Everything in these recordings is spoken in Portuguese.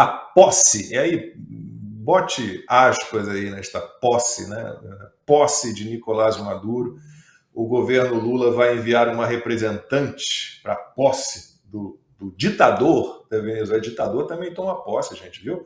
a posse, e aí bote aspas aí nesta posse, né? Posse de Nicolás Maduro. O governo Lula vai enviar uma representante para a posse do ditador da Venezuela. Ditador também toma posse, gente, viu?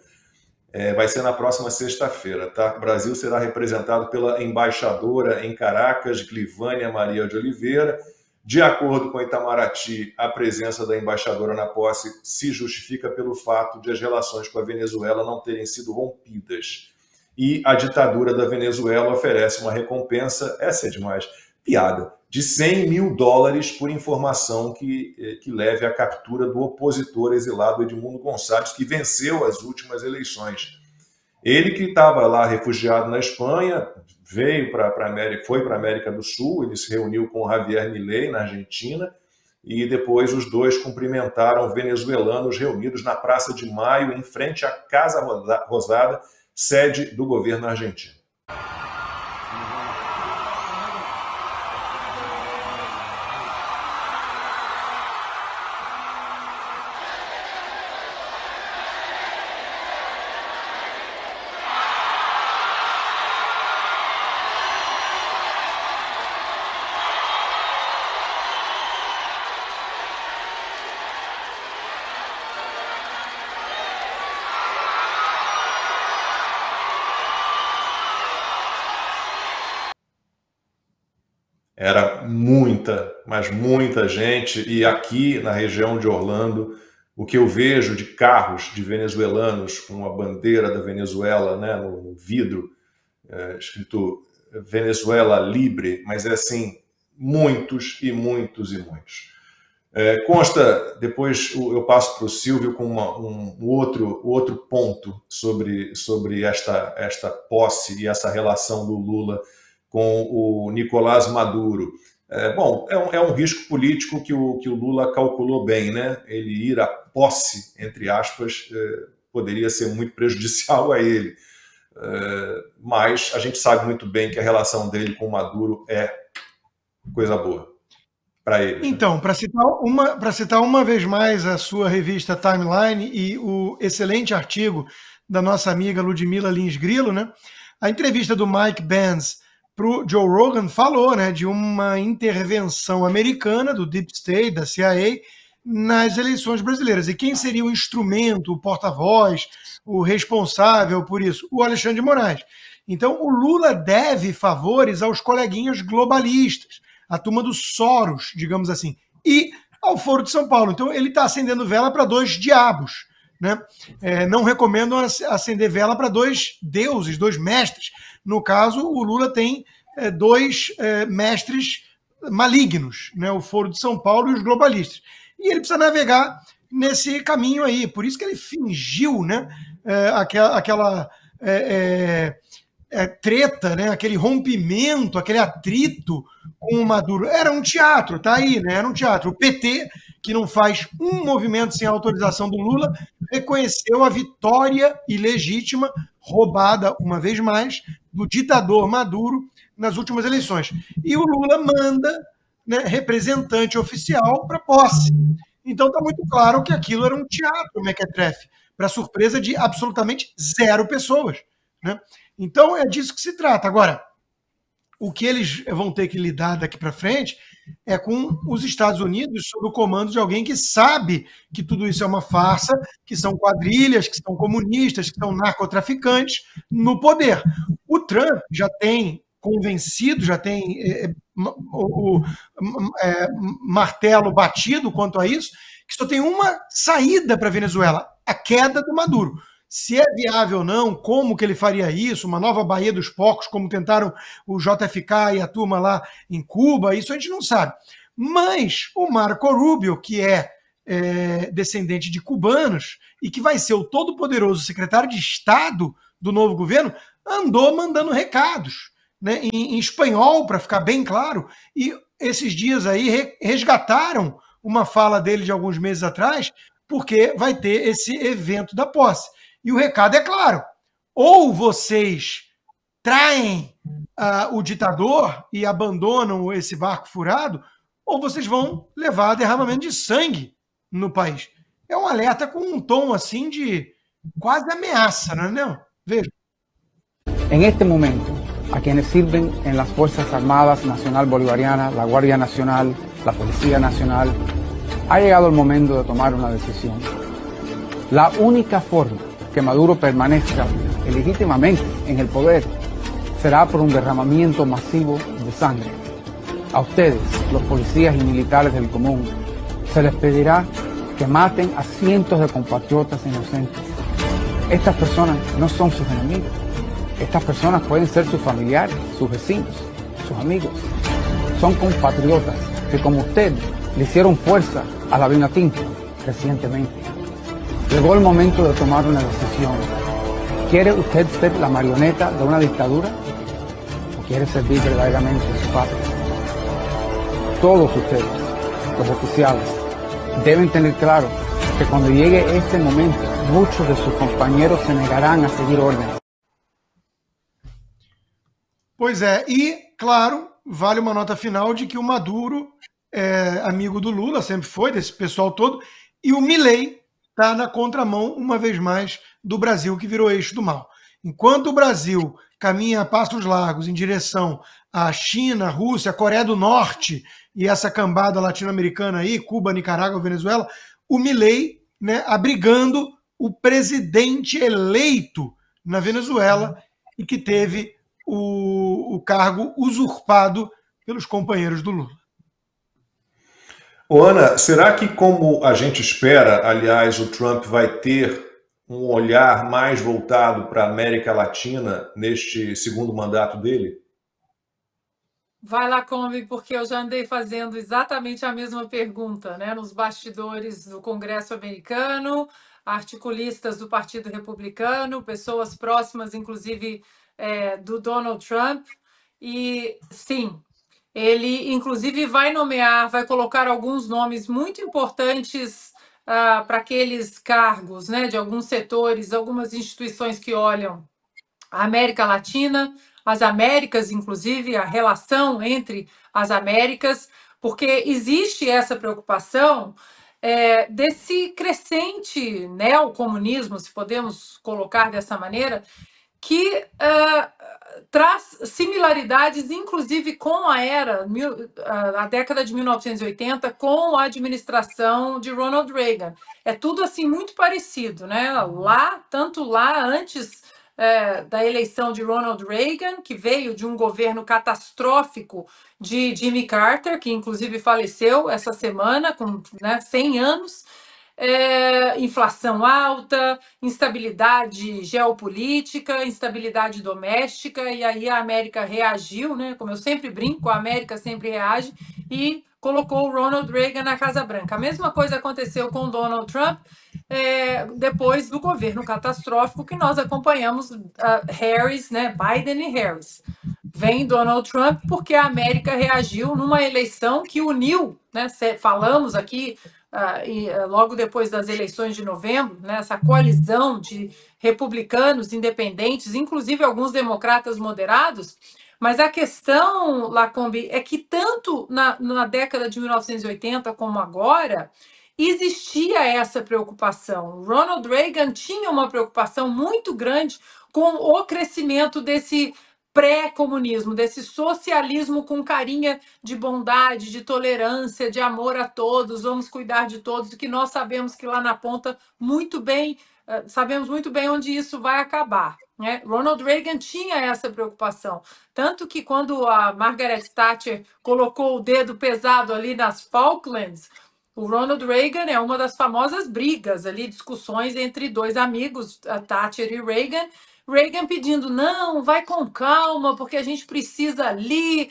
Vai ser na próxima sexta-feira, tá? O Brasil será representado pela embaixadora em Caracas, Glivânia Maria de Oliveira. De acordo com Itamaraty, a presença da embaixadora na posse se justifica pelo fato de as relações com a Venezuela não terem sido rompidas. E a ditadura da Venezuela oferece uma recompensa, essa é demais, piada, de $100 mil por informação que leve à captura do opositor exilado Edmundo Gonçalves, que venceu as últimas eleições. Ele que estava lá refugiado na Espanha, foi para a América do Sul, ele se reuniu com o Javier Milei na Argentina, e depois os dois cumprimentaram venezuelanos reunidos na Praça de Maio, em frente à Casa Rosada, sede do governo argentino. Era muita, mas muita gente, e aqui na região de Orlando, o que eu vejo de carros de venezuelanos com a bandeira da Venezuela, né, no vidro, escrito Venezuela Libre, mas é assim, muitos e muitos e muitos. Consta, depois eu passo para o Silvio com um outro ponto sobre esta posse e essa relação do Lula com o Nicolás Maduro. Bom, é um risco político que o Lula calculou bem, né? Ele ir à posse, entre aspas, poderia ser muito prejudicial a ele. Mas a gente sabe muito bem que a relação dele com o Maduro é coisa boa para ele. Então, para citar uma vez mais a sua revista Timeline e o excelente artigo da nossa amiga Ludmila Lins Grillo, né? A entrevista do Mike Benz para o Joe Rogan falou, né, de uma intervenção americana do Deep State, da CIA, nas eleições brasileiras. E quem seria o instrumento, o porta-voz, o responsável por isso? O Alexandre de Moraes. Então, o Lula deve favores aos coleguinhas globalistas, a turma dos Soros, digamos assim, e ao Foro de São Paulo. Então, ele está acendendo vela para dois diabos, né? Não recomendo acender vela para dois deuses, dois mestres. No caso, o Lula tem dois mestres malignos, né? O Foro de São Paulo e os globalistas. E ele precisa navegar nesse caminho aí. Por isso que ele fingiu, né, aquela treta, né, aquele rompimento, aquele atrito com o Maduro. Era um teatro, tá aí, né? Era um teatro. O PT, que não faz um movimento sem autorização do Lula, reconheceu a vitória ilegítima, roubada uma vez mais, do ditador Maduro nas últimas eleições. E o Lula manda, né, representante oficial para posse. Então está muito claro que aquilo era um teatro, mequetrefe, para surpresa de absolutamente zero pessoas, né? Então é disso que se trata. Agora, o que eles vão ter que lidar daqui para frente é com os Estados Unidos sob o comando de alguém que sabe que tudo isso é uma farsa, que são quadrilhas, que são comunistas, que são narcotraficantes no poder. O Trump já tem convencido, já tem o martelo batido quanto a isso, que só tem uma saída para a Venezuela, a queda do Maduro. Se é viável ou não, como que ele faria isso, uma nova Baía dos Porcos, como tentaram o JFK e a turma lá em Cuba, isso a gente não sabe. Mas o Marco Rubio, que é descendente de cubanos e que vai ser o todo-poderoso secretário de Estado do novo governo, andou mandando recados, né, em espanhol, para ficar bem claro, e esses dias aí resgataram uma fala dele de alguns meses atrás, porque vai ter esse evento da posse. E o recado é claro: ou vocês traem o ditador e abandonam esse barco furado, ou vocês vão levar derramamento de sangue no país. É um alerta com um tom assim de quase ameaça, não é não? Veja. En este momento, a quienes sirven en las Fuerzas Armadas Nacional Bolivariana, la Guardia Nacional, la Policía Nacional, ha llegado el momento de tomar una decisión. La única forma que Maduro permanezca legítimamente en el poder será por un derramamiento masivo de sangre. A ustedes, los policías y militares del común, se les pedirá que maten a cientos de compatriotas inocentes. Estas personas no son sus enemigos. Estas personas pueden ser sus familiares, sus vecinos, sus amigos. Son compatriotas que, como usted, le hicieron fuerza a la Vinotinto recientemente. Llegó el momento de tomar una decisión. ¿Quiere usted ser la marioneta de una dictadura o quiere servir verdaderamente a su patria? Todos ustedes, los oficiales, deben tener claro que cuando llegue este momento, muchos de sus compañeros se negarán a seguir órdenes. Pois é, e, claro, vale uma nota final de que o Maduro é amigo do Lula, sempre foi, desse pessoal todo, e o Milei está na contramão, uma vez mais, do Brasil, que virou eixo do mal. Enquanto o Brasil caminha a passos largos em direção à China, Rússia, Coreia do Norte e essa cambada latino-americana aí, Cuba, Nicarágua, Venezuela, o Milei, né, abrigando o presidente eleito na Venezuela e que teve o cargo usurpado pelos companheiros do Lula. Ô, Ana, será que, como a gente espera, aliás, o Trump vai ter um olhar mais voltado para a América Latina neste segundo mandato dele? Vai lá, Combi, porque eu já andei fazendo exatamente a mesma pergunta, né? Nos bastidores do Congresso americano, articulistas do Partido Republicano, pessoas próximas, inclusive, do Donald Trump. E sim, ele inclusive vai colocar alguns nomes muito importantes para aqueles cargos, né? De alguns setores, algumas instituições que olham a América Latina, as Américas, inclusive, a relação entre as Américas, porque existe essa preocupação desse crescente neocomunismo, se podemos colocar dessa maneira, que traz similaridades, inclusive, com a década de 1980, com a administração de Ronald Reagan. É tudo assim muito parecido, né? Tanto lá antes da eleição de Ronald Reagan, que veio de um governo catastrófico de Jimmy Carter, que inclusive faleceu essa semana, com 100 anos, inflação alta, instabilidade geopolítica, instabilidade doméstica, e aí a América reagiu, né? Como eu sempre brinco, a América sempre reage, e colocou o Ronald Reagan na Casa Branca. A mesma coisa aconteceu com Donald Trump, depois do governo catastrófico que nós acompanhamos, Harris, né? Biden e Harris. Vem Donald Trump porque a América reagiu numa eleição que uniu, né? Falamos aqui logo depois das eleições de novembro, né, essa coalizão de republicanos independentes, inclusive alguns democratas moderados, mas a questão, Lacombe, é que tanto na década de 1980 como agora, existia essa preocupação. Ronald Reagan tinha uma preocupação muito grande com o crescimento desse pré-comunismo, desse socialismo com carinha de bondade, de tolerância, de amor a todos, vamos cuidar de todos, que nós sabemos que lá na ponta, sabemos muito bem onde isso vai acabar. Né? Ronald Reagan tinha essa preocupação, tanto que quando a Margaret Thatcher colocou o dedo pesado ali nas Falklands, o Ronald Reagan é uma das famosas brigas ali, discussões entre dois amigos, a Thatcher e Reagan, Reagan pedindo, não, vai com calma, porque a gente precisa ali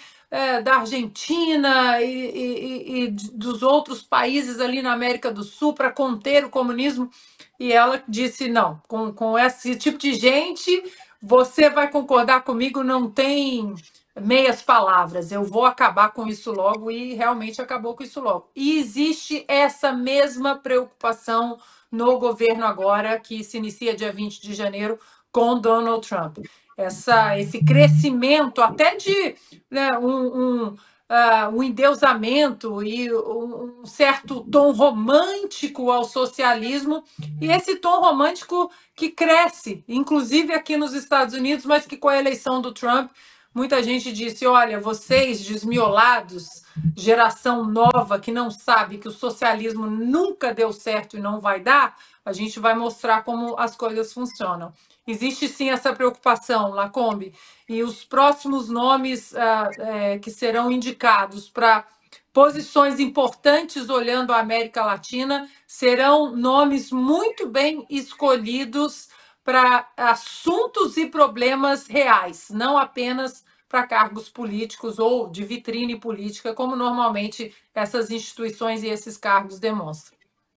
da Argentina e dos outros países ali na América do Sul para conter o comunismo. E ela disse, não, com esse tipo de gente, você vai concordar comigo, não tem meias palavras, eu vou acabar com isso logo, e realmente acabou com isso logo. E existe essa mesma preocupação no governo agora, que se inicia dia 20 de janeiro, com Donald Trump. Esse crescimento até de um endeusamento e um certo tom romântico ao socialismo, e esse tom romântico que cresce, inclusive aqui nos Estados Unidos, mas que com a eleição do Trump, muita gente disse, olha, vocês desmiolados, geração nova que não sabe que o socialismo nunca deu certo e não vai dar, a gente vai mostrar como as coisas funcionam. Existe sim essa preocupação, Lacombe, e os próximos nomes que serão indicados para posições importantes olhando a América Latina serão nomes muito bem escolhidos para assuntos e problemas reais, não apenas para cargos políticos ou de vitrine política, como normalmente essas instituições e esses cargos demonstram.